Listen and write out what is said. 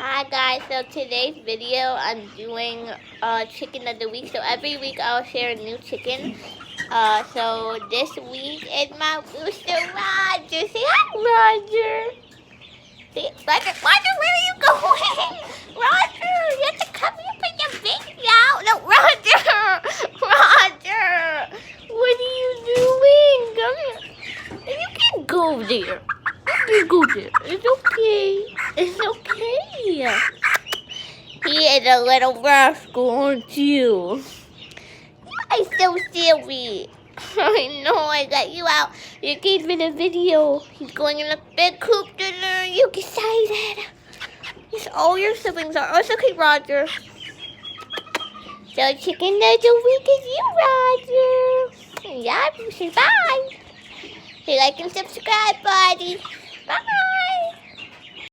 Hi guys, so today's video I'm doing chicken of the week. So every week I'll share a new chicken. So this week is my rooster Roger. Say hi, Roger. Say, Roger, where are you going? Roger, you have to come here for the video. No, Roger, Roger, what are you doing? Come here. You can go there. You can go there. It's okay. It's okay. He is a little rascal, aren't you? I'm so silly. I know I got you out. You gave me the video. He's going in a big coop dinner. You excited? Yes, all your siblings are. Oh, it's okay, Roger. So chicken of the week is you, Roger. Yeah, say bye. Say like and subscribe, buddy. Bye.